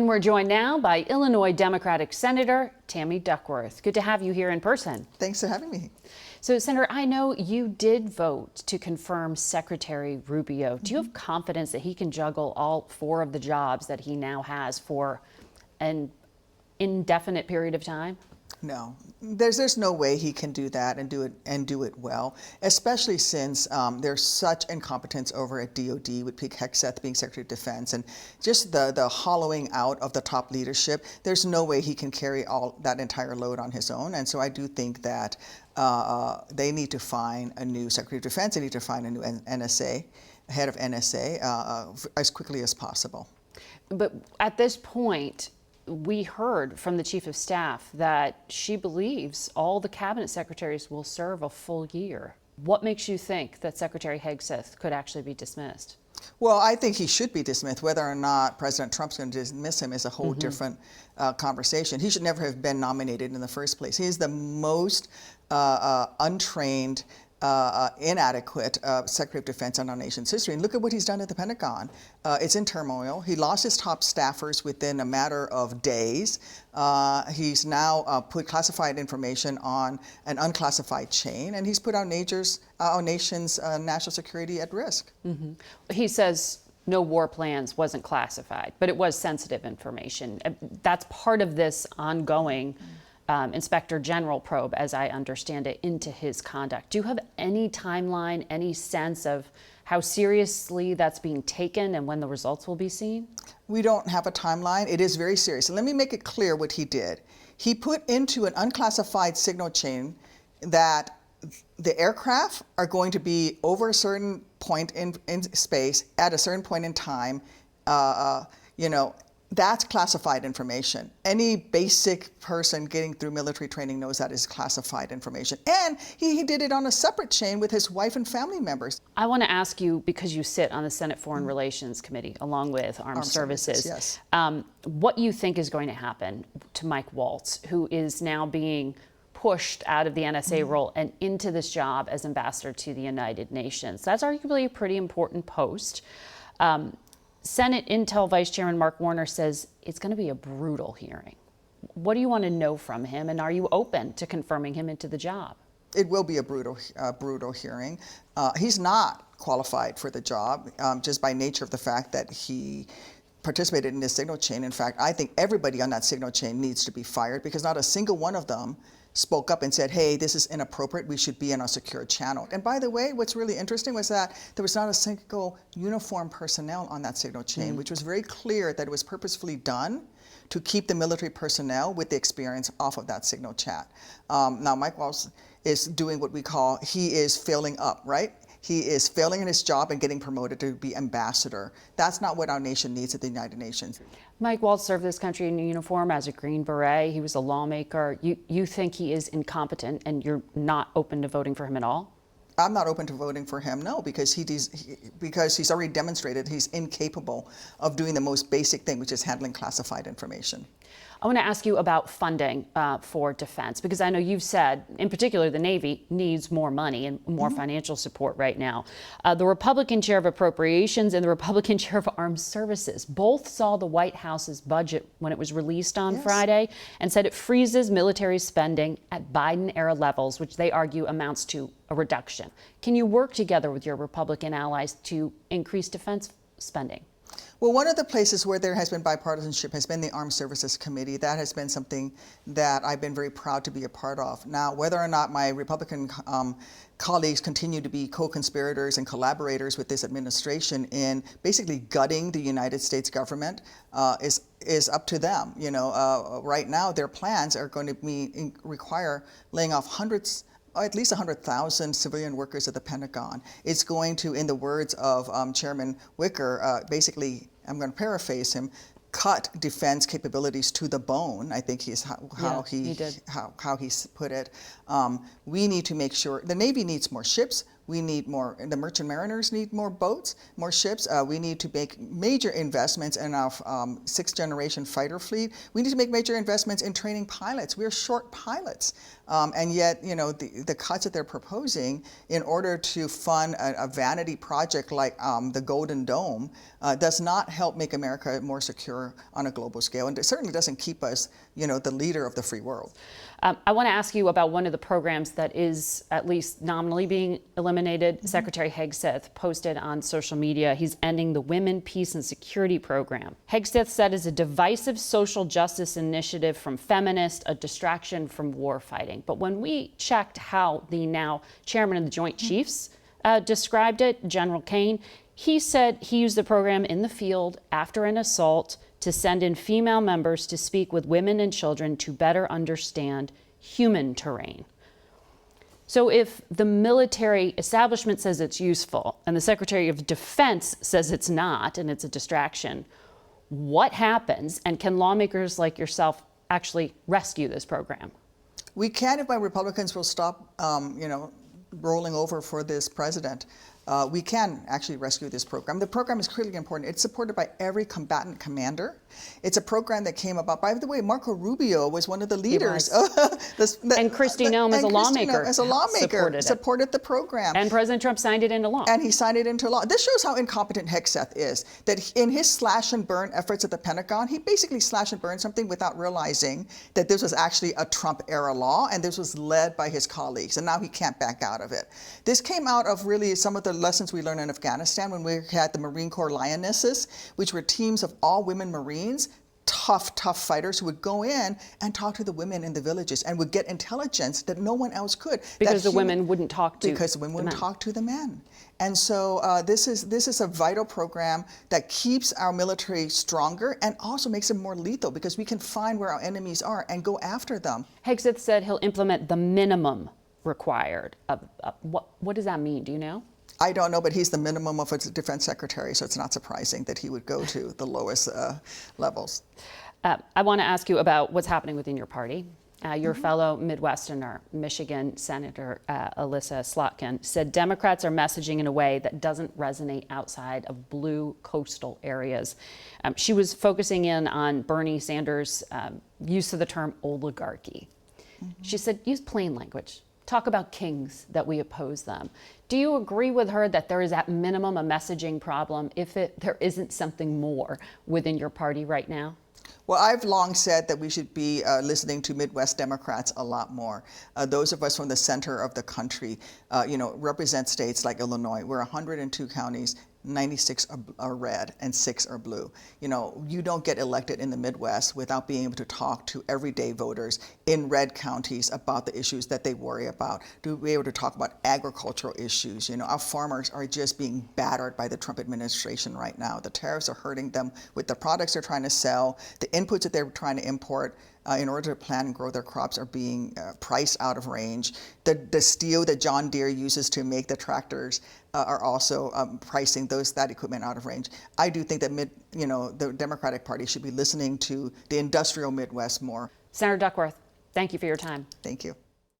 And we're joined now by Illinois Democratic Senator Tammy Duckworth. Good to have you here in person. Thanks for having me. So, Senator, I know you did vote to confirm Secretary Rubio. Do you have confidence that he can juggle all four of the jobs that he now has for an indefinite period of time? No, there's no way he can do that and do it well, especially since there's such incompetence over at DOD with Pete Hegseth being Secretary of Defense and just the hollowing out of the top leadership. There's no way he can carry all that entire load on his own, and so I do think that they need to find a new Secretary of Defense. They need to find a new NSA, head of NSA, as quickly as possible. But at this point, we heard from the Chief of Staff that she believes all the cabinet secretaries will serve a full year. What makes you think that Secretary Hegseth could actually be dismissed? Well, I think he should be dismissed. Whether or not President Trump's going to dismiss him is a whole different conversation. He should never have been nominated in the first place. He is the most untrained, inadequate Secretary of Defense in our nation's history. And look at what he's done at the Pentagon. It's in turmoil. He lost his top staffers within a matter of days. He's now put classified information on an unclassified chain, and he's put our nation's national security at risk. He says no war plans wasn't classified, but it was sensitive information. That's part of this ongoing Inspector General probe, as I understand it, into his conduct. Do you have any timeline, any sense of how seriously that's being taken and when the results will be seen? We don't have a timeline. It is very serious. And let me make it clear what he did. He put into an unclassified signal chain that the aircraft are going to be over a certain point in space at a certain point in time. That's classified information. Any basic person getting through military training knows that is classified information. And he did it on a separate chain with his wife and family members. I want to ask you, because you sit on the Senate Foreign Relations Committee along with Armed Services, yes. What you think is going to happen to Mike Waltz, who is now being pushed out of the NSA role and into this job as ambassador to the United Nations. That's arguably a pretty important post. Senate Intel Vice Chairman Mark Warner says it's going to be a brutal hearing. What do you want to know from him, and are you open to confirming him into the job? It will be a brutal hearing. He's not qualified for the job just by nature of the fact that he participated in this signal chain. In fact, I think everybody on that signal chain needs to be fired because not a single one of them spoke up and said, hey, this is inappropriate, we should be in a secure channel. And by the way, what's really interesting was that there was not a single uniformed personnel on that signal chain, which was very clear that it was purposefully done to keep the military personnel with the experience off of that signal chat. Now, Mike Waltz is doing what we call, he is failing up, right? He is failing in his job and getting promoted to be ambassador. That's not what our nation needs at the United Nations. Mike Waltz served this country in uniform as a Green Beret. He was a lawmaker. You think he is incompetent and you're not open to voting for him at all? I'm not open to voting for him, no, because he's already demonstrated he's incapable of doing the most basic thing, which is handling classified information. I want to ask you about funding for defense, because I know you've said, in particular, the Navy needs more money and more financial support right now. The Republican chair of Appropriations and the Republican chair of Armed Services both saw the White House's budget when it was released on Friday and said it freezes military spending at Biden-era levels, which they argue amounts to a reduction. Can you work together with your Republican allies to increase defense spending? Well, one of the places where there has been bipartisanship has been the Armed Services Committee. That has been something that I've been very proud to be a part of. Now, whether or not my Republican colleagues continue to be co-conspirators and collaborators with this administration in basically gutting the United States government is up to them. Right now, their plans are going to require laying off at least 100,000 civilian workers at the Pentagon. It's going to, in the words of Chairman Wicker, basically, I'm going to paraphrase him, cut defense capabilities to the bone. I think he's how he put it. We need to make sure the Navy needs more ships. We need more, the merchant mariners need more boats, more ships. We need to make major investments in our sixth generation fighter fleet. We need to make major investments in training pilots. We are short pilots. And yet, you know, the cuts that they're proposing in order to fund a vanity project like the Golden Dome does not help make America more secure on a global scale. And it certainly doesn't keep us, you know, the leader of the free world. I want to ask you about one of the programs that is at least nominally being eliminated. Secretary Hegseth posted on social media he's ending the Women, Peace, and Security program. Hegseth said it's a divisive social justice initiative from feminists, a distraction from war fighting. But when we checked how the now chairman of the Joint Chiefs described it, General Kane, he said he used the program in the field after an assault to send in female members to speak with women and children to better understand human terrain. So if the military establishment says it's useful and the Secretary of Defense says it's not and it's a distraction, what happens, and can lawmakers like yourself actually rescue this program? We can if my Republicans will stop, you know, rolling over for this president. We can actually rescue this program. The program is critically important. It's supported by every combatant commander. It's a program that came about, by the way, Marco Rubio was one of the leaders. And Kristi Noem as a lawmaker supported the program. And President Trump signed it into law. And he signed it into law. This shows how incompetent Hegseth is, that in his slash and burn efforts at the Pentagon, he basically slashed and burned something without realizing that this was actually a Trump-era law, and this was led by his colleagues, and now he can't back out of it. This came out of really some of the lessons we learned in Afghanistan when we had the Marine Corps Lionesses, which were teams of all women Marines, tough fighters who would go in and talk to the women in the villages and would get intelligence that no one else could. Because the women wouldn't talk to Because the women wouldn't talk to the men. And so this is a vital program that keeps our military stronger and also makes them more lethal because we can find where our enemies are and go after them. Hegseth said he'll implement the minimum required. What does that mean? Do you know? I don't know, but he's the minimum of a defense secretary, so it's not surprising that he would go to the lowest levels. I want to ask you about what's happening within your party. Your fellow Midwesterner, Michigan Senator Alyssa Slotkin, said Democrats are messaging in a way that doesn't resonate outside of blue coastal areas. She was focusing in on Bernie Sanders' use of the term oligarchy. She said, use plain language. Talk about kings, that we oppose them. Do you agree with her that there is at minimum a messaging problem if there isn't something more within your party right now? Well, I've long said that we should be listening to Midwest Democrats a lot more. Those of us from the center of the country, you know, represent states like Illinois. We're 102 counties. 96 are red and 6 are blue. You know, you don't get elected in the Midwest without being able to talk to everyday voters in red counties about the issues that they worry about, to be able to talk about agricultural issues. You know, our farmers are just being battered by the Trump administration right now. The tariffs are hurting them with the products they're trying to sell, the inputs that they're trying to import. In order to plant and grow their crops are being priced out of range. The steel that John Deere uses to make the tractors are also pricing that equipment out of range. I do think that the Democratic Party should be listening to the industrial Midwest more. Senator Duckworth, thank you for your time. Thank you.